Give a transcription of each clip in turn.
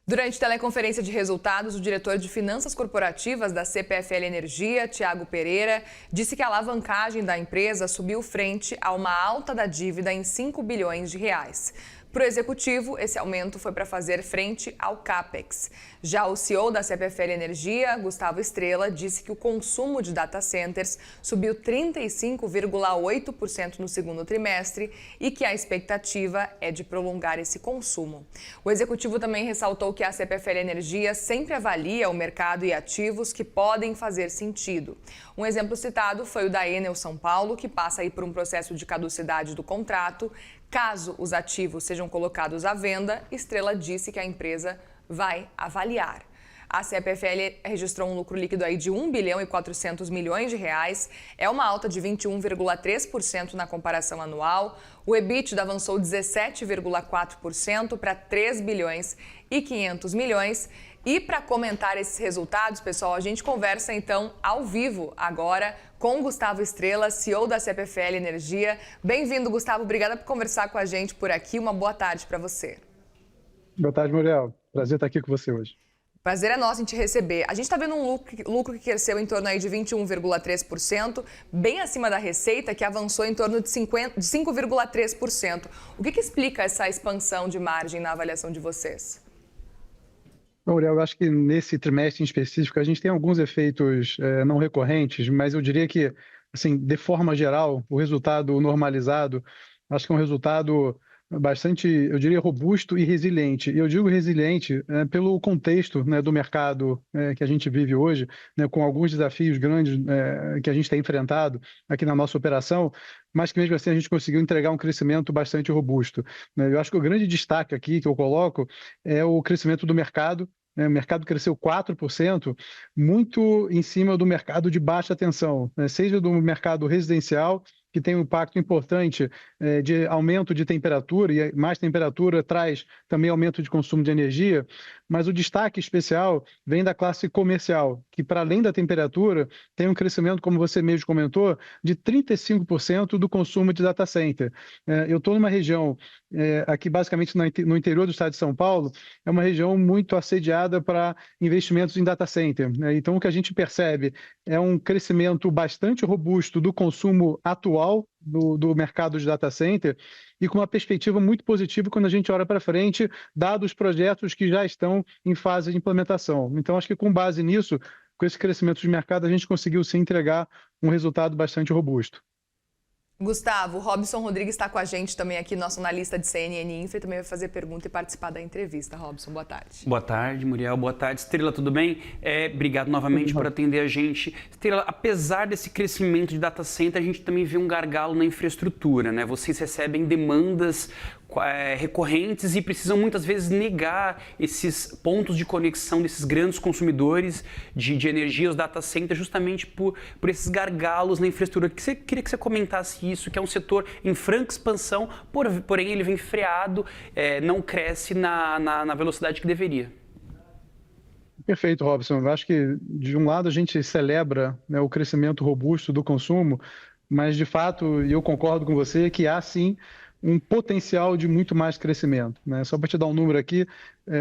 Durante teleconferência de resultados, o diretor de Finanças Corporativas da CPFL Energia, Tiago Pereira, disse que a alavancagem da empresa subiu frente a uma alta da dívida em 5 bilhões de reais. Para o executivo, esse aumento foi para fazer frente ao CAPEX. Já o CEO da CPFL Energia, Gustavo Estrella, disse que o consumo de data centers subiu 35,8% no segundo trimestre e que a expectativa é de prolongar esse consumo. O executivo também ressaltou que a CPFL Energia sempre avalia o mercado e ativos que podem fazer sentido. Um exemplo citado foi o da Enel São Paulo, que passa aí por um processo de caducidade do contrato. Caso os ativos sejam colocados à venda, Estrella disse que a empresa vai avaliar. A CPFL registrou um lucro líquido aí de 1 bilhão e 400 milhões de reais, é uma alta de 21,3% na comparação anual. O EBITDA avançou 17,4% para 3 bilhões e 500 milhões. E para comentar esses resultados, pessoal, a gente conversa então ao vivo agora com Gustavo Estrella, CEO da CPFL Energia. Bem-vindo, Gustavo. Obrigada por conversar com a gente por aqui. Uma boa tarde para você. Boa tarde, Muriel. Prazer estar aqui com você hoje. Prazer é nosso em te receber. A gente está vendo um lucro que cresceu em torno aí de 21,3%, bem acima da receita, que avançou em torno de 5,3%. O que explica essa expansão de margem na avaliação de vocês? Muriel, eu acho que nesse trimestre em específico a gente tem alguns efeitos não recorrentes, mas eu diria que, assim, de forma geral, o resultado normalizado, acho que é um resultado bastante, eu diria, robusto e resiliente. E eu digo resiliente pelo contexto, né, do mercado que a gente vive hoje, né, com alguns desafios grandes que a gente tem enfrentado aqui na nossa operação, mas que mesmo assim a gente conseguiu entregar um crescimento bastante robusto, né? Eu acho que o grande destaque aqui que eu coloco é o crescimento do mercado. O mercado cresceu 4%, muito em cima do mercado de baixa tensão, né? Seja do mercado residencial, que tem um impacto importante de aumento de temperatura, e mais temperatura traz também aumento de consumo de energia, mas o destaque especial vem da classe comercial, que para além da temperatura, tem um crescimento, como você mesmo comentou, de 35% do consumo de data center. Eu estou numa região, aqui basicamente no interior do estado de São Paulo, é uma região muito assediada para investimentos em data center, né? Então, o que a gente percebe é um crescimento bastante robusto do consumo atual do mercado de data center e com uma perspectiva muito positiva quando a gente olha para frente, dados os projetos que já estão em fase de implementação. Então, acho que com base nisso, com esse crescimento de mercado, a gente conseguiu sim entregar um resultado bastante robusto. Gustavo, Robson Rodrigues está com a gente também aqui, nosso analista de CNN Infra, e também vai fazer pergunta e participar da entrevista. Robson, boa tarde. Boa tarde, Muriel. Boa tarde, Estrella, tudo bem? Obrigado novamente por atender a gente. Estrella, apesar desse crescimento de data center, a gente também vê um gargalo na infraestrutura, né? Vocês recebem demandas recorrentes e precisam muitas vezes negar esses pontos de conexão desses grandes consumidores de energia, os data centers, justamente por esses gargalos na infraestrutura. Queria que você comentasse isso, que é um setor em franca expansão, porém ele vem freado, não cresce na velocidade que deveria. Perfeito, Robson. Eu acho que, de um lado, a gente celebra, né, o crescimento robusto do consumo, mas, de fato, e eu concordo com você, que há, sim, um potencial de muito mais crescimento, né? Só para te dar um número aqui,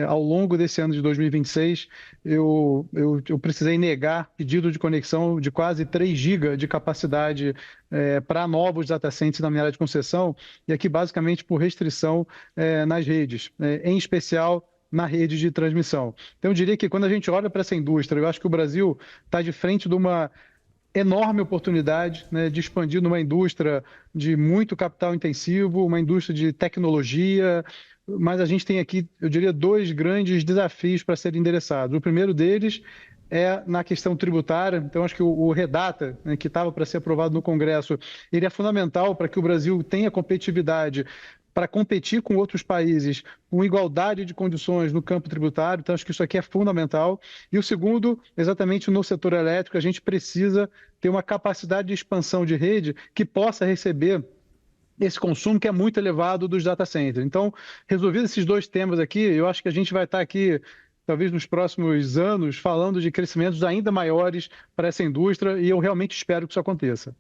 ao longo desse ano de 2026, eu precisei negar pedido de conexão de quase 3 GB de capacidade para novos data centers na minha área de concessão, e aqui basicamente por restrição nas redes, em especial na rede de transmissão. Então, eu diria que quando a gente olha para essa indústria, eu acho que o Brasil está de frente de uma enorme oportunidade, né, de expandir numa indústria de muito capital intensivo, uma indústria de tecnologia, mas a gente tem aqui, eu diria, 2 grandes desafios para serem endereçados. O primeiro deles é na questão tributária. Então, acho que o REDATA, né, que estava para ser aprovado no Congresso, ele é fundamental para que o Brasil tenha competitividade para competir com outros países com igualdade de condições no campo tributário. Então, acho que isso aqui é fundamental. E o segundo, exatamente no setor elétrico, a gente precisa ter uma capacidade de expansão de rede que possa receber esse consumo que é muito elevado dos data centers. Então, resolvidos esses 2 temas aqui, eu acho que a gente vai estar aqui, talvez nos próximos anos, falando de crescimentos ainda maiores para essa indústria, e eu realmente espero que isso aconteça.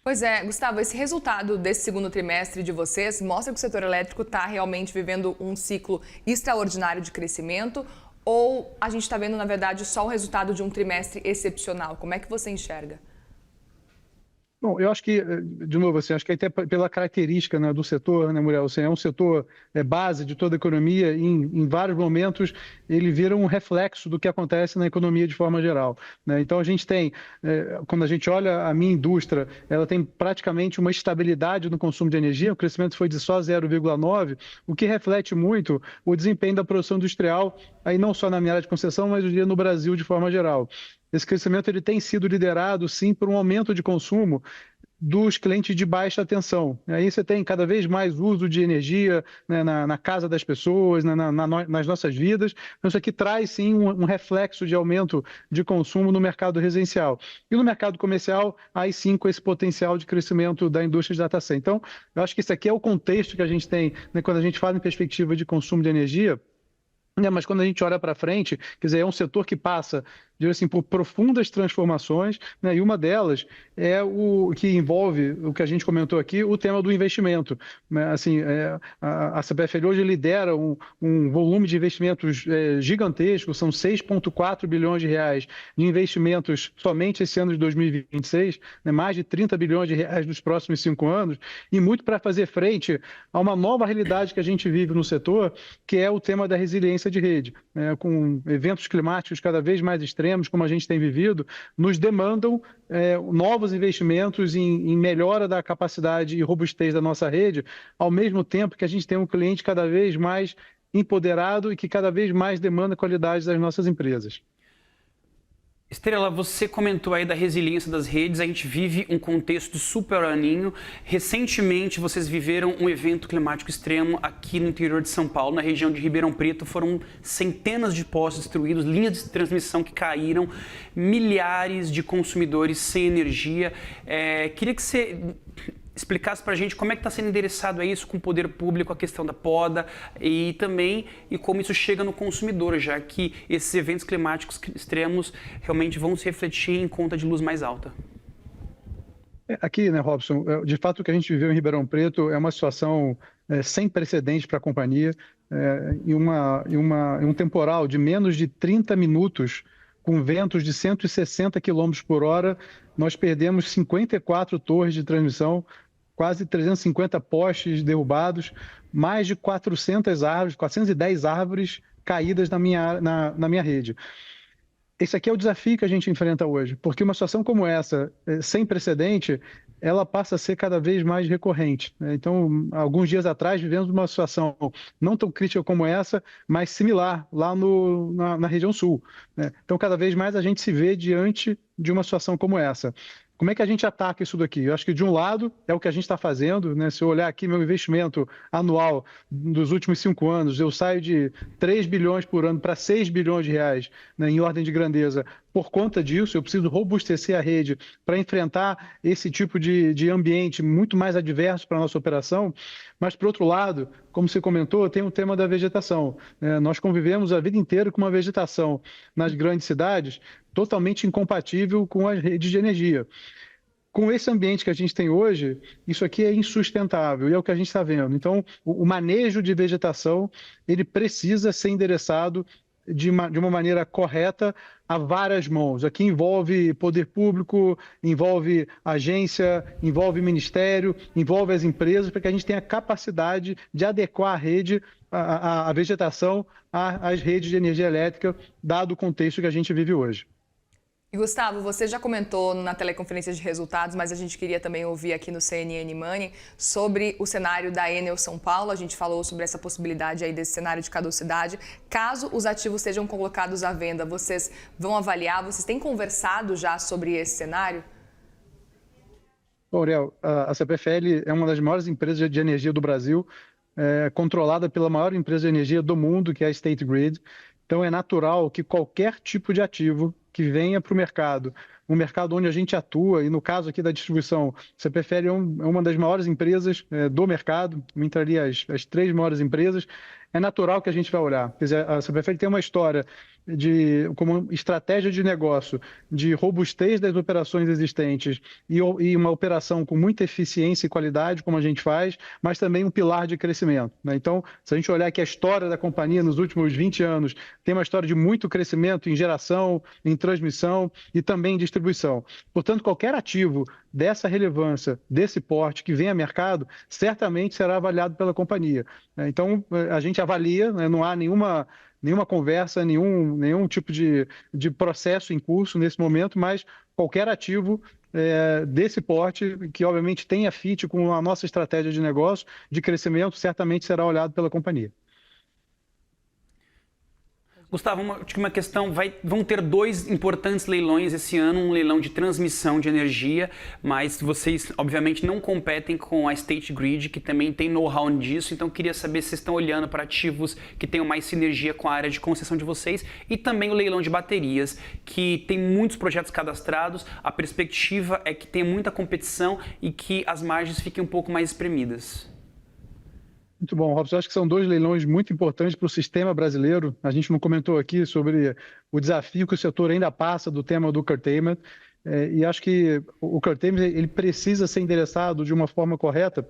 Pois é, Gustavo, esse resultado desse segundo trimestre de vocês mostra que o setor elétrico está realmente vivendo um ciclo extraordinário de crescimento, ou a gente está vendo, na verdade, só o resultado de um trimestre excepcional? Como é que você enxerga? Bom, eu acho que, de novo, assim, acho que até pela característica, né, do setor, né, Muriel, assim, é um setor base de toda a economia e em vários momentos ele vira um reflexo do que acontece na economia de forma geral, né? Então a gente tem, quando a gente olha a minha indústria, ela tem praticamente uma estabilidade no consumo de energia, o crescimento foi de só 0,9, o que reflete muito o desempenho da produção industrial, aí não só na minha área de concessão, mas eu diria no Brasil de forma geral. Esse crescimento ele tem sido liderado, sim, por um aumento de consumo dos clientes de baixa tensão. Aí você tem cada vez mais uso de energia, né, na casa das pessoas, nas nossas vidas. Então, isso aqui traz, sim, um reflexo de aumento de consumo no mercado residencial. E no mercado comercial, aí sim, com esse potencial de crescimento da indústria de data center. Então, eu acho que esse aqui é o contexto que a gente tem, né, quando a gente fala em perspectiva de consumo de energia. Mas quando a gente olha para frente, quer dizer, é um setor que passa, digo assim, por profundas transformações, né? E uma delas é o que envolve o que a gente comentou aqui, o tema do investimento, né? Assim, a CPFL hoje lidera um volume de investimentos gigantesco, são 6,4 bilhões de reais de investimentos somente esse ano de 2026, né? Mais de 30 bilhões de reais nos próximos 5 anos, e muito para fazer frente a uma nova realidade que a gente vive no setor, que é o tema da resiliência de rede, né? Com eventos climáticos cada vez mais extremos, como a gente tem vivido, nos demandam novos investimentos em melhora da capacidade e robustez da nossa rede, ao mesmo tempo que a gente tem um cliente cada vez mais empoderado e que cada vez mais demanda a qualidade das nossas empresas. Estrela, você comentou aí da resiliência das redes, a gente vive um contexto de super El Niño. Recentemente, vocês viveram um evento climático extremo aqui no interior de São Paulo, na região de Ribeirão Preto. Foram centenas de postes destruídos, linhas de transmissão que caíram, milhares de consumidores sem energia. Queria que você explicasse para a gente como é que está sendo endereçado a isso com o poder público, a questão da poda e como isso chega no consumidor, já que esses eventos climáticos extremos realmente vão se refletir em conta de luz mais alta. Aqui, né, Robson, de fato o que a gente viveu em Ribeirão Preto é uma situação sem precedentes para a companhia, e um temporal de menos de 30 minutos com ventos de 160 km por hora, nós perdemos 54 torres de transmissão, quase 350 postes derrubados, mais de 400 árvores, 410 árvores caídas na minha rede. Esse aqui é o desafio que a gente enfrenta hoje, porque uma situação como essa, sem precedente, ela passa a ser cada vez mais recorrente, né? Então, alguns dias atrás, vivemos uma situação não tão crítica como essa, mas similar lá na região sul, né? Então, cada vez mais a gente se vê diante de uma situação como essa. Como é que a gente ataca isso daqui? Eu acho que, de um lado, é o que a gente está fazendo, né? Se eu olhar aqui meu investimento anual dos últimos 5 anos, eu saio de 3 bilhões por ano para 6 bilhões de reais, né, em ordem de grandeza. Por conta disso, eu preciso robustecer a rede para enfrentar esse tipo de ambiente muito mais adverso para a nossa operação. Mas, por outro lado, como você comentou, tem o tema da vegetação, né? Nós convivemos a vida inteira com uma vegetação nas grandes cidades totalmente incompatível com as redes de energia. Com esse ambiente que a gente tem hoje, isso aqui é insustentável e é o que a gente está vendo. Então, o manejo de vegetação, ele precisa ser endereçado de uma maneira correta a várias mãos. Aqui envolve poder público, envolve agência, envolve ministério, envolve as empresas, para que a gente tenha capacidade de adequar a rede, a vegetação às redes de energia elétrica, dado o contexto que a gente vive hoje. E Gustavo, você já comentou na teleconferência de resultados, mas a gente queria também ouvir aqui no CNN Money sobre o cenário da Enel São Paulo. A gente falou sobre essa possibilidade aí desse cenário de caducidade. Caso os ativos sejam colocados à venda, vocês vão avaliar? Vocês têm conversado já sobre esse cenário? Bom, Aurel, a CPFL é uma das maiores empresas de energia do Brasil, controlada pela maior empresa de energia do mundo, que é a State Grid. Então, é natural que qualquer tipo de ativo que venha para o mercado, um mercado onde a gente atua, e no caso aqui da distribuição, a CPFL é uma das maiores empresas do mercado, entraria as 3 maiores empresas, é natural que a gente vai olhar. Quer dizer, a CPFL tem uma história como estratégia de negócio, de robustez das operações existentes e uma operação com muita eficiência e qualidade, como a gente faz, mas também um pilar de crescimento, né? Então, se a gente olhar que a história da companhia nos últimos 20 anos tem uma história de muito crescimento em geração, em transmissão e também em distribuição. Portanto, qualquer ativo dessa relevância, desse porte que vem a mercado, certamente será avaliado pela companhia. Então, a gente avalia, né? Não há nenhuma conversa, nenhum tipo de processo em curso nesse momento, mas qualquer ativo desse porte, que obviamente tenha fit com a nossa estratégia de negócio, de crescimento, certamente será olhado pela companhia. Gustavo, uma questão, vão ter 2 importantes leilões esse ano, um leilão de transmissão de energia, mas vocês obviamente não competem com a State Grid, que também tem know-how disso, então queria saber se vocês estão olhando para ativos que tenham mais sinergia com a área de concessão de vocês, e também o leilão de baterias, que tem muitos projetos cadastrados, a perspectiva é que tenha muita competição e que as margens fiquem um pouco mais espremidas. Muito bom, Robson. Acho que são 2 leilões muito importantes para o sistema brasileiro. A gente não comentou aqui sobre o desafio que o setor ainda passa do tema do curtailment. E acho que o curtailment ele precisa ser endereçado de uma forma correta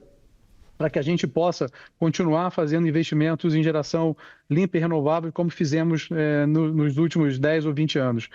para que a gente possa continuar fazendo investimentos em geração limpa e renovável, como fizemos nos últimos 10 ou 20 anos.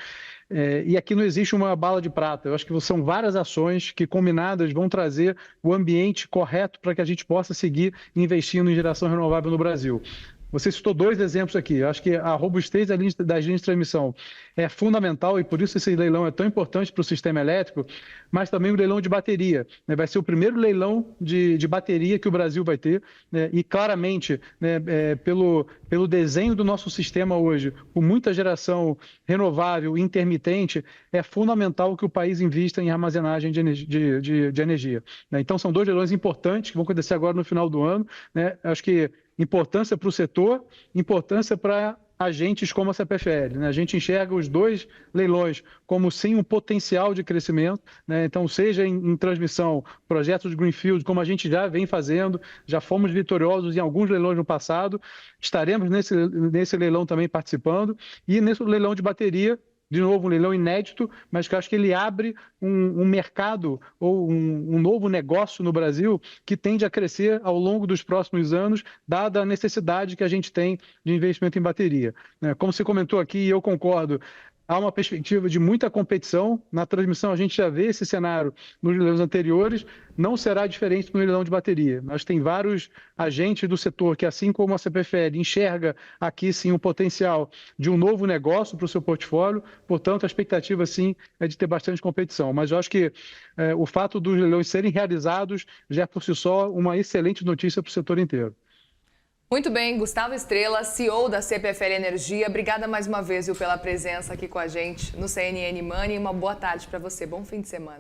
E aqui não existe uma bala de prata. Eu acho que são várias ações que, combinadas, vão trazer o ambiente correto para que a gente possa seguir investindo em geração renovável no Brasil. Você citou 2 exemplos aqui. Eu acho que a robustez das linhas de transmissão é fundamental e por isso esse leilão é tão importante para o sistema elétrico, mas também o leilão de bateria, né? Vai ser o primeiro leilão de bateria que o Brasil vai ter, né? E claramente, né, pelo desenho do nosso sistema hoje, com muita geração renovável e intermitente, é fundamental que o país invista em armazenagem de energia, né? Então são 2 leilões importantes que vão acontecer agora no final do ano, né? Acho que importância para o setor, importância para agentes como a CPFL, né? A gente enxerga os 2 leilões como sim um potencial de crescimento, né? Então, seja em transmissão, projetos de Greenfield, como a gente já vem fazendo, já fomos vitoriosos em alguns leilões no passado, estaremos nesse leilão também participando, e nesse leilão de bateria, de novo, um leilão inédito, mas que eu acho que ele abre um mercado ou um novo negócio no Brasil que tende a crescer ao longo dos próximos anos, dada a necessidade que a gente tem de investimento em bateria. Como você comentou aqui, e eu concordo, há uma perspectiva de muita competição. Na transmissão, a gente já vê esse cenário nos leilões anteriores, não será diferente no leilão de bateria. Nós tem vários agentes do setor que, assim como a CPFL, enxerga aqui sim um potencial de um novo negócio para o seu portfólio, portanto, a expectativa sim é de ter bastante competição. Mas eu acho que o fato dos leilões serem realizados já é por si só uma excelente notícia para o setor inteiro. Muito bem, Gustavo Estrella, CEO da CPFL Energia. Obrigada mais uma vez, viu, pela presença aqui com a gente no CNN Money. Uma boa tarde para você. Bom fim de semana.